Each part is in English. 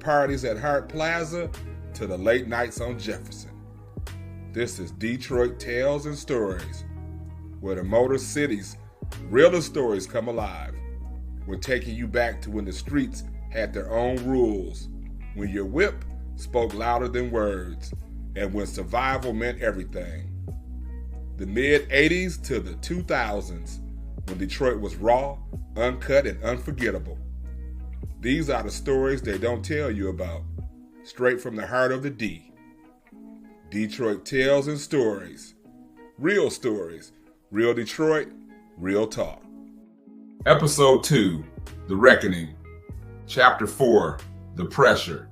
parties at Hart Plaza to the late nights on Jefferson. This is Detroit Tales and Stories, where the Motor City's realest stories come alive. We're taking you back to when the streets had their own rules, when your whip spoke louder than words, and when survival meant everything. The mid-'80s to the 2000s, when Detroit was raw, uncut, and unforgettable. These are the stories they don't tell you about, straight from the heart of the D. Detroit Tales and Stories. Real stories, real Detroit, real talk. Episode 2, The Reckoning. Chapter 4, The Pressure.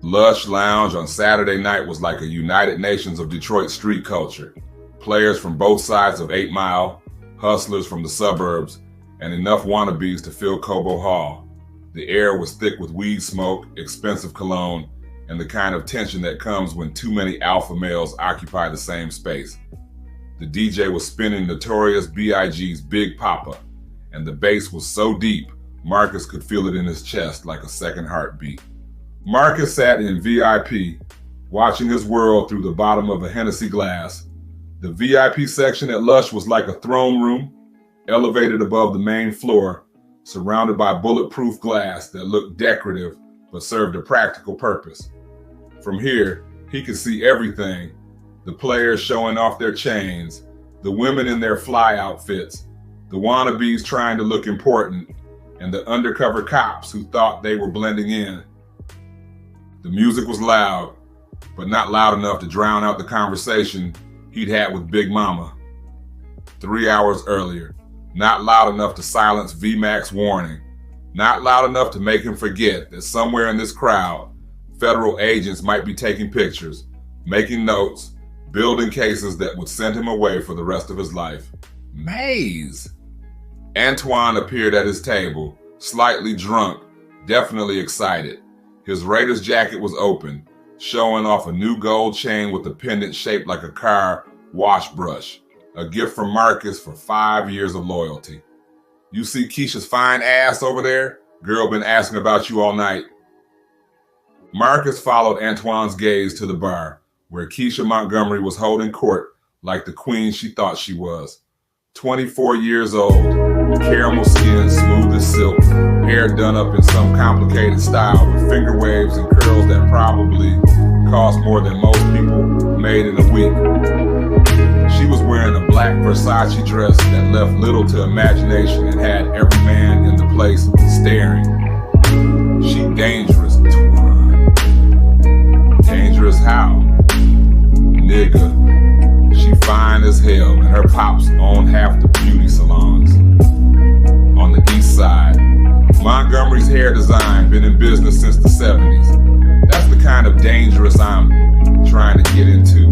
Lush Lounge on Saturday night was like a United Nations of Detroit street culture. Players from both sides of 8 Mile, hustlers from the suburbs, and enough wannabes to fill Cobo Hall. The air was thick with weed smoke, expensive cologne, and the kind of tension that comes when too many alpha males occupy the same space. The DJ was spinning Notorious B.I.G.'s Big Papa, and the bass was so deep, Marcus could feel it in his chest like a second heartbeat. Marcus sat in VIP, watching his world through the bottom of a Hennessy glass. The VIP section at Lush was like a throne room, elevated above the main floor, surrounded by bulletproof glass that looked decorative but served a practical purpose. From here, he could see everything: the players showing off their chains, the women in their fly outfits, the wannabes trying to look important, and the undercover cops who thought they were blending in. The music was loud, but not loud enough to drown out the conversation he'd had with Big Mama 3 hours earlier. Not loud enough to silence VMAX's warning. Not loud enough to make him forget that somewhere in this crowd, federal agents might be taking pictures, making notes, building cases that would send him away for the rest of his life. Maze! Antoine appeared at his table, slightly drunk, definitely excited. His Raiders jacket was open, showing off a new gold chain with a pendant shaped like a car wash brush, a gift from Marcus for 5 years of loyalty. You see Keisha's fine ass over there? Girl been asking about you all night. Marcus followed Antoine's gaze to the bar, where Keisha Montgomery was holding court like the queen she thought she was. 24 years old, caramel skin smooth as silk, hair done up in some complicated style with finger waves and curls that probably cost more than most people made in a week. She was wearing a black Versace dress that left little to imagination and had every man in the place staring. She dangerous, Twan. Dangerous how? Nigga. She fine as hell, and her pops own half the beauty salons on the east side. Montgomery's hair design been in business since the 70s. That's the kind of dangerous I'm trying to get into.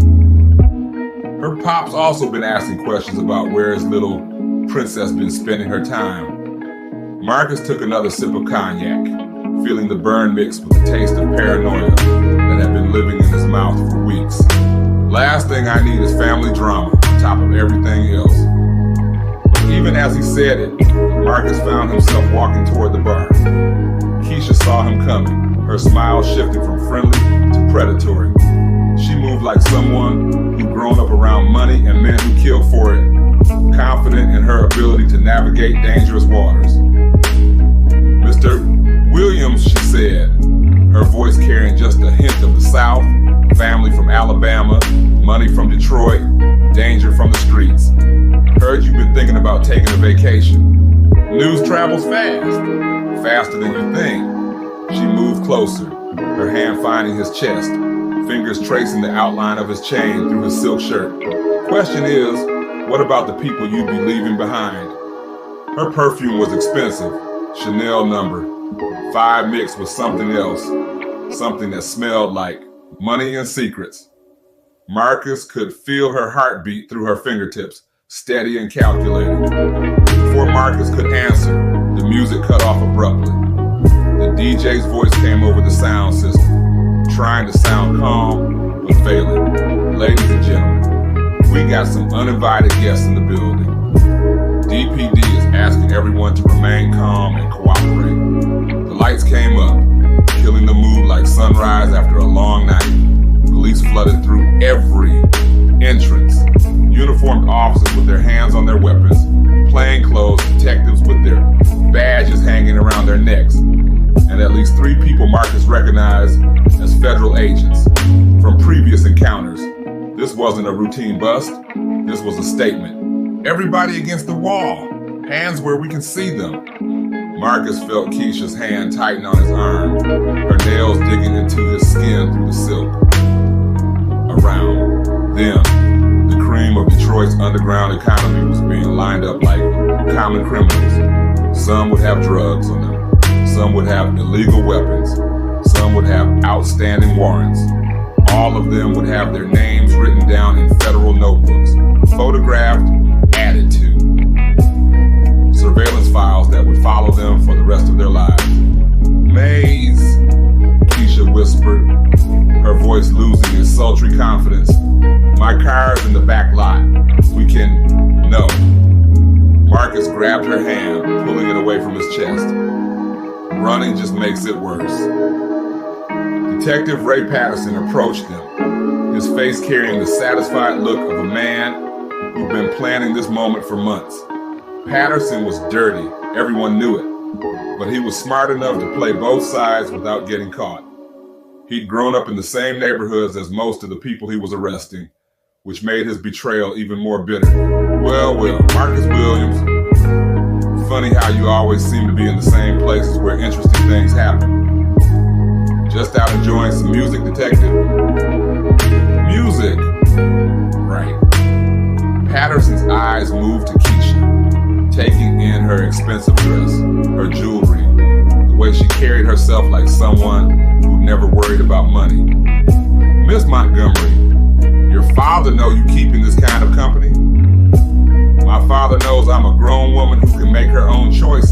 Her pops also been asking questions about where his little princess been spending her time. Marcus took another sip of cognac, feeling the burn mixed with the taste of paranoia that had been living in his mouth for weeks. Last thing I need is family drama on top of everything else. But even as he said it, Marcus found himself walking toward the bar. Keisha saw him coming, her smile shifting from friendly to predatory. She moved like someone who'd grown up around money and men who killed for it, confident in her ability to navigate dangerous waters. Mr. Williams, she said, her voice carrying just a hint of the South, family from Alabama, money from Detroit, danger from the streets. Heard you've been thinking about taking a vacation. News travels fast, faster than you think. She moved closer, her hand finding his chest, fingers tracing the outline of his chain through his silk shirt. Question is, what about the people you'd be leaving behind? Her perfume was expensive, Chanel number, 5 mixed with something else, something that smelled like money and secrets. Marcus could feel her heartbeat through her fingertips, steady and calculating. Before Marcus could answer, the music cut off abruptly. The DJ's voice came over the sound system, trying to sound calm, but failing. Ladies and gentlemen, we got some uninvited guests in the building. DPD is asking everyone to remain calm and cooperate. The lights came up, killing the mood like entrance. Uniformed officers with their hands on their weapons, plainclothes detectives with their badges hanging around their necks, and at least 3 people Marcus recognized as federal agents from previous encounters. This wasn't a routine bust. This was a statement. Everybody against the wall. Hands where we can see them. Marcus felt Keisha's hand tighten on his arm, her nails digging into his skin through the silk. Around them, the cream of Detroit's underground economy was being lined up like common criminals. Some would have drugs on them. Some would have illegal weapons. Some would have outstanding warrants. All of them would have their names written down in federal notebooks, photographed, added to. Surveillance files that would follow them for the rest of their lives. Maze, Keisha whispered, her voice losing its sultry confidence. My car's in the back lot. We can... No. Marcus grabbed her hand, pulling it away from his chest. Running just makes it worse. Detective Ray Patterson approached them, his face carrying the satisfied look of a man who'd been planning this moment for months. Patterson was dirty, everyone knew it, but he was smart enough to play both sides without getting caught. He'd grown up in the same neighborhoods as most of the people he was arresting, which made his betrayal even more bitter. Well, Marcus Williams, funny how you always seem to be in the same places where interesting things happen. Just out enjoying some music, detective? Music? Right. Patterson's eyes moved to Keisha, taking in her expensive dress, her jewelry, the way she carried herself like someone who never worried about money. Miss Montgomery, your father know you keeping this kind of company? My father knows I'm a grown woman who can make her own choices.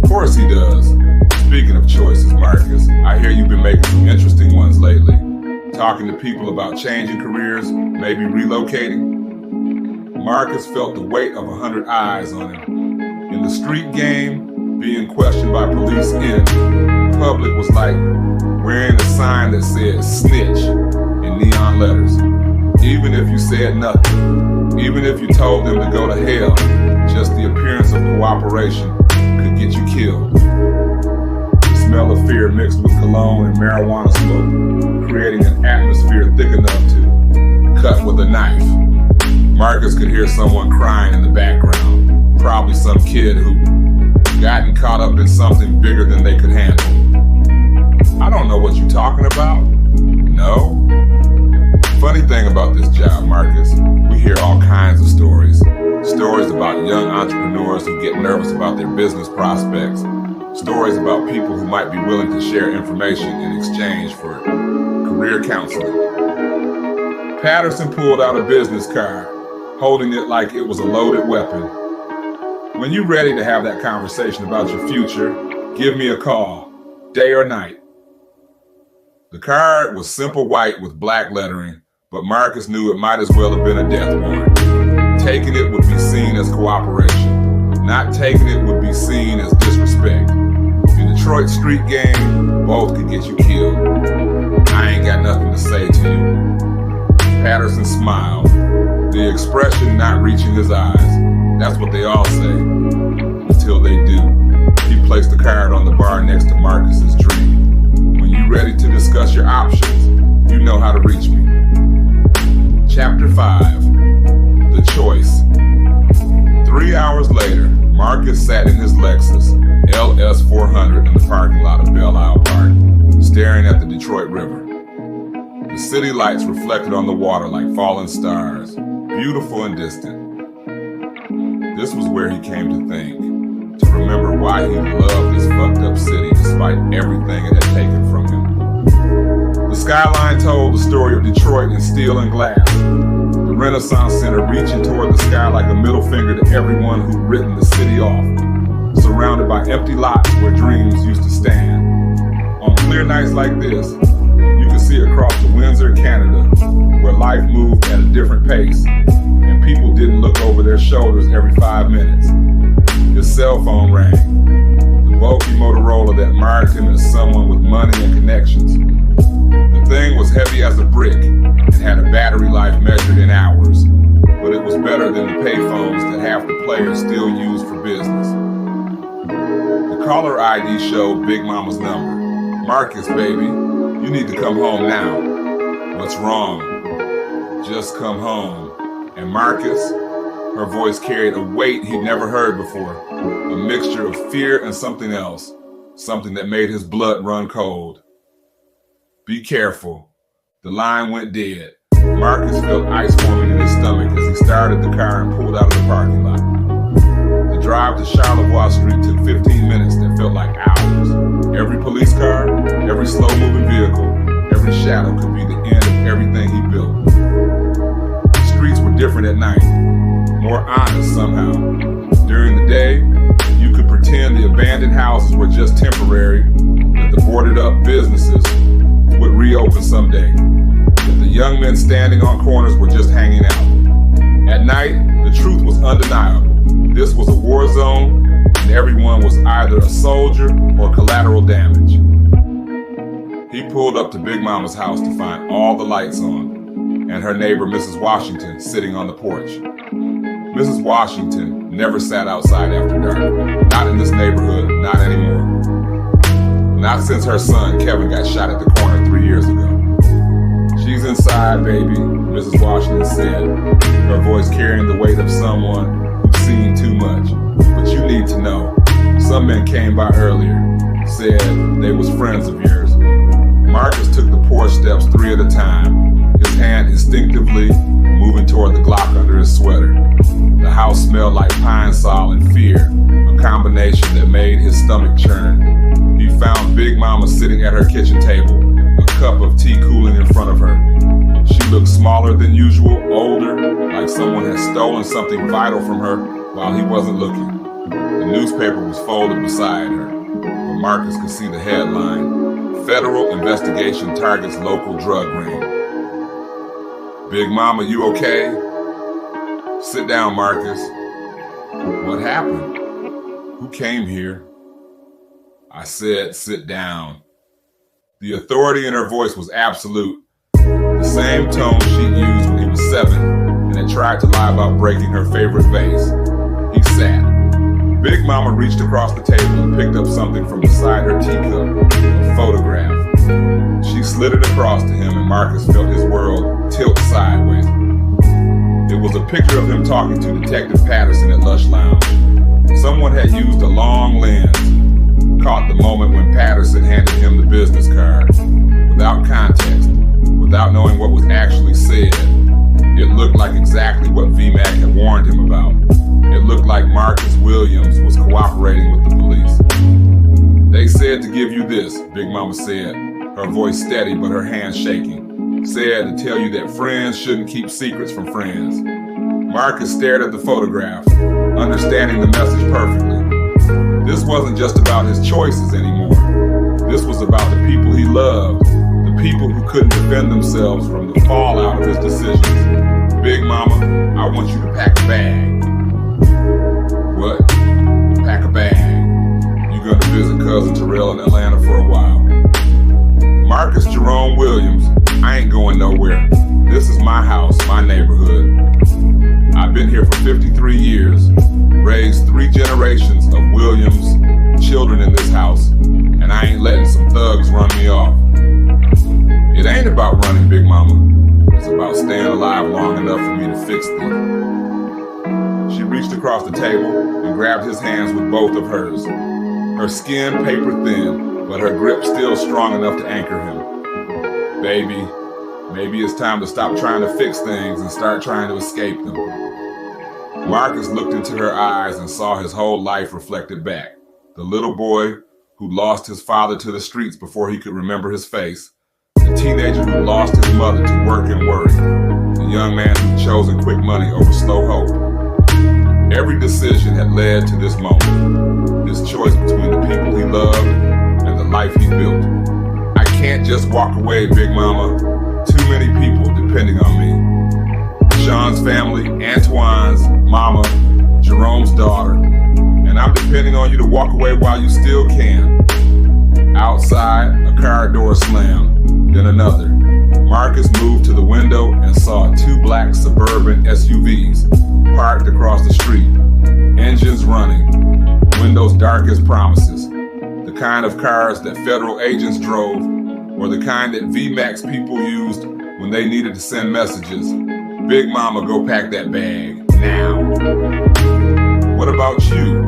Of course he does. Speaking of choices, Marcus, I hear you've been making some interesting ones lately. Talking to people about changing careers, maybe relocating. Marcus felt the weight of 100 eyes on him. In the street game, being questioned by police in public was like wearing a sign that said snitch in neon letters. Even if you said nothing, even if you told them to go to hell, just the appearance of cooperation could get you killed. The smell of fear mixed with cologne and marijuana smoke, creating an atmosphere thick enough to cut with a knife. Marcus could hear someone crying in the background, probably some kid who gotten caught up in something bigger than they could handle. I don't know what you're talking about. No? Funny thing about this job, Marcus, we hear all kinds of stories. Stories about young entrepreneurs who get nervous about their business prospects. Stories about people who might be willing to share information in exchange for career counseling. Patterson pulled out a business card, holding it like it was a loaded weapon. When you're ready to have that conversation about your future, give me a call, day or night. The card was simple white with black lettering, but Marcus knew it might as well have been a death warrant. Taking it would be seen as cooperation. Not taking it would be seen as disrespect. In Detroit street game, both could get you killed. I ain't got nothing to say to you. Patterson smiled, the expression not reaching his eyes. That's what they all say, until they do. He placed the card on the bar next to Marcus's drink. When you're ready to discuss your options, you know how to reach me. Chapter 5, The Choice. 3 hours later, Marcus sat in his Lexus, LS 400 in the parking lot of Belle Isle Park, staring at the Detroit River. The city lights reflected on the water like fallen stars, beautiful and distant. This was where he came to think, to remember why he loved this fucked up city despite everything it had taken from him. The skyline told the story of Detroit in steel and glass, the Renaissance Center reaching toward the sky like a middle finger to everyone who'd written the city off, surrounded by empty lots where dreams used to stand. On clear nights like this, you could see across to Windsor, Canada, where life moved at a different pace, and people didn't look over their shoulders every 5 minutes. His cell phone rang, the bulky Motorola that marked him as someone with money and connections. The thing was heavy as a brick and had a battery life measured Caller ID showed Big Mama's number. Marcus, baby, you need to come home now. What's wrong? Just come home. And Marcus, her voice carried a weight he'd never heard before, a mixture of fear and something else, something that made his blood run cold. Be careful. The line went dead. Marcus felt ice forming in his stomach as he started the car and pulled out of the parking lot. The drive to Charlevoix Street took 15 minutes that felt like hours. Every police car, every slow-moving vehicle, every shadow could be the end of everything he built. The streets were different at night, more honest somehow. During the day, you could pretend the abandoned houses were just temporary, that the boarded-up businesses would reopen someday, that the young men standing on corners were just hanging out. At night, the truth was undeniable. This was a war zone, and everyone was either a soldier or collateral damage. He pulled up to Big Mama's house to find all the lights on, and her neighbor, Mrs. Washington, sitting on the porch. Mrs. Washington never sat outside after dark. Not in this neighborhood, not anymore. Not since her son, Kevin, got shot at the corner 3 years ago. She's inside, baby, Mrs. Washington said, her voice carrying the weight of someone who's seen too much. But you need to know, some men came by earlier, said they was friends of yours. Marcus took the porch steps 3 at a time, his hand instinctively moving toward the Glock under his sweater. The house smelled like pine sol and fear, a combination that made his stomach churn. He found Big Mama sitting at her kitchen table, a cup of tea cooling in front of her. She looked smaller than usual, older, like someone had stolen something vital from her while he wasn't looking. The newspaper was folded beside her, but Marcus could see the headline, Federal Investigation Targets Local Drug Ring. Big Mama, you okay? Sit down, Marcus. What happened? Who came here? I said, sit down. The authority in her voice was absolute. The same tone she'd used when he was 7 and had tried to lie about breaking her favorite vase. He sat. Big Mama reached across the table and picked up something from beside her teacup, a photograph. She slid it across to him and Marcus felt his world tilt sideways. It was a picture of him talking to Detective Patterson at Lush Lounge. Someone had used a long lens, caught the moment when Patterson handed him the business card. Without context, without knowing what was actually said, it looked like exactly what VMAC had warned him about. It looked like Marcus Williams was cooperating with the police. They said to give you this, Big Mama said, her voice steady but her hands shaking. Said to tell you that friends shouldn't keep secrets from friends. Marcus stared at the photograph, understanding the message perfectly. This wasn't just about his choices anymore. This was about the people he loved, the people who couldn't defend themselves from the fallout of his decisions. Big Mama, I want you to pack a bag. What? Pack a bag. You're gonna visit Cousin Terrell in Atlanta for a while. Marcus Jerome Williams, I ain't going nowhere. This is my house, my neighborhood. I've been here for 53 years, raised 3 generations of Williams children in this house, and I ain't letting some thugs run me off. It ain't about running, Big Mama. It's about staying alive long enough for me to fix things. She reached across the table and grabbed his hands with both of hers. Her skin paper thin, but her grip still strong enough to anchor him. Baby, maybe it's time to stop trying to fix things and start trying to escape them. Marcus looked into her eyes and saw his whole life reflected back. The little boy who lost his father to the streets before he could remember his face. The teenager who lost his mother to work and worry. The young man who'd chosen quick money over slow hope. Every decision had led to this moment. This choice between the people he loved and the life he built. I can't just walk away, Big Mama. Too many people depending on me. Sean's family, Antoine's mama, Jerome's daughter. And I'm depending on you to walk away while you still can. Outside, a car door slammed, then another. Marcus moved to the window and saw 2 black suburban SUVs parked across the street. Engines running, windows dark as promises. kind of cars that federal agents drove, or the kind that VMAX people used when they needed to send messages, Big Mama, go pack that bag now. What about you?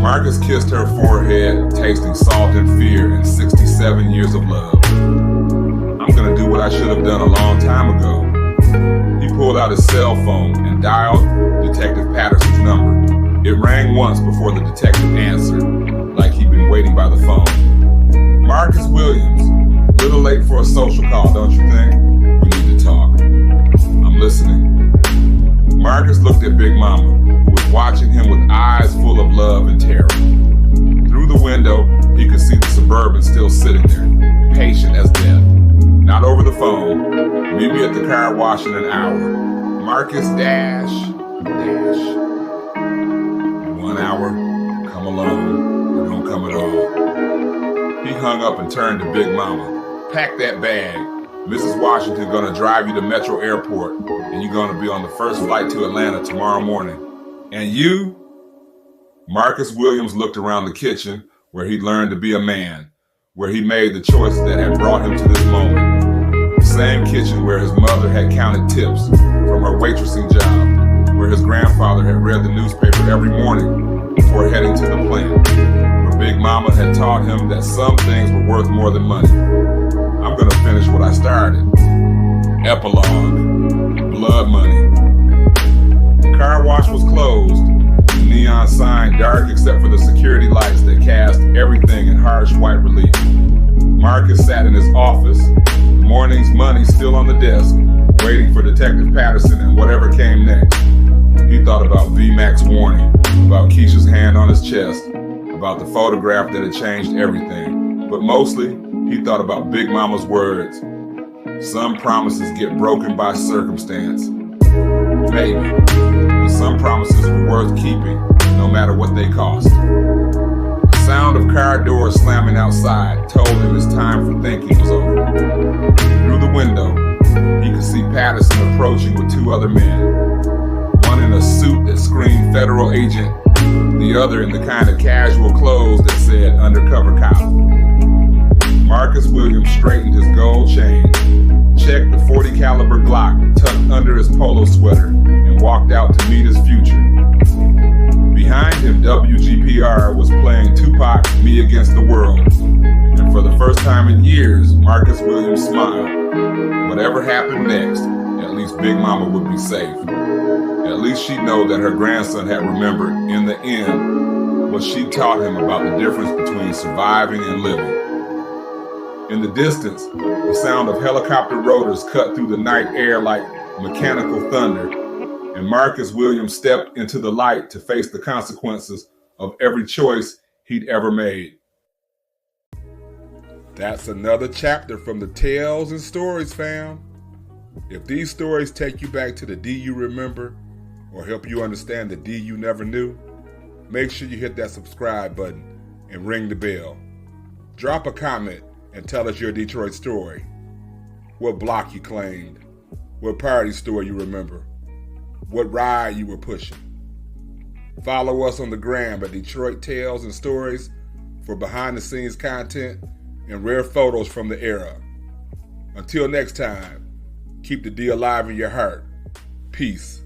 Marcus kissed her forehead, tasting salt and fear and 67 years of love. I'm gonna do what I should have done a long time ago. He pulled out his cell phone and dialed Detective Patterson's number. It rang once before the detective answered, like he'd been waiting by the phone. Marcus Williams, little late for a social call, don't you think? We need to talk. I'm listening. Marcus looked at Big Mama, who was watching him with eyes full of love and terror. Through the window, he could see the Suburban still sitting there, patient as death. Not over the phone. Meet me at the car wash in an hour. Marcus dash. 1 hour. Come alone. Or don't come at all. He hung up and turned to Big Mama. Pack that bag. Mrs. Washington's gonna drive you to Metro Airport, and you're gonna be on the first flight to Atlanta tomorrow morning. And you? Marcus Williams looked around the kitchen where he'd learned to be a man, where he made the choices that had brought him to this moment. The same kitchen where his mother had counted tips from her waitressing job, where his grandfather had read the newspaper every morning before heading to the plant, where Big Mama had taught him that some things were worth more than money. I'm gonna finish what I started. Epilogue. Blood money. The car wash was closed, the neon sign dark except for the security lights that cast everything in harsh white relief. Marcus sat in his office, the morning's money still on the desk, waiting for Detective Patterson and whatever came next. He thought about VMAX warning, about Keisha's hand on his chest, about the photograph that had changed everything. But mostly, he thought about Big Mama's words. Some promises get broken by circumstance. Maybe. But some promises were worth keeping, no matter what they cost. The sound of car doors slamming outside told him his time for thinking was over. Through the window, he could see Patterson approaching with two other men. One in a suit that screamed federal agent, the other in the kind of casual clothes that said undercover cop. Marcus Williams straightened his gold chain, checked the .40 caliber Glock tucked under his polo sweater, and walked out to meet his future. Behind him, WGPR was playing Tupac's Me Against the World, and for the first time in years, Marcus Williams smiled. Whatever happened next, at least Big Mama would be safe. At least she'd know that her grandson had remembered, in the end, what she taught him about the difference between surviving and living. In the distance, the sound of helicopter rotors cut through the night air like mechanical thunder, and Marcus Williams stepped into the light to face the consequences of every choice he'd ever made. That's another chapter from the Tales and Stories, fam. If these stories take you back to the D you remember, or help you understand the D you never knew, make sure you hit that subscribe button and ring the bell. Drop a comment and tell us your Detroit story. What block you claimed, what party store you remember, what ride you were pushing. Follow us on the gram at Detroit Tales and Stories for behind the scenes content and rare photos from the era. Until next time, keep the D alive in your heart. Peace.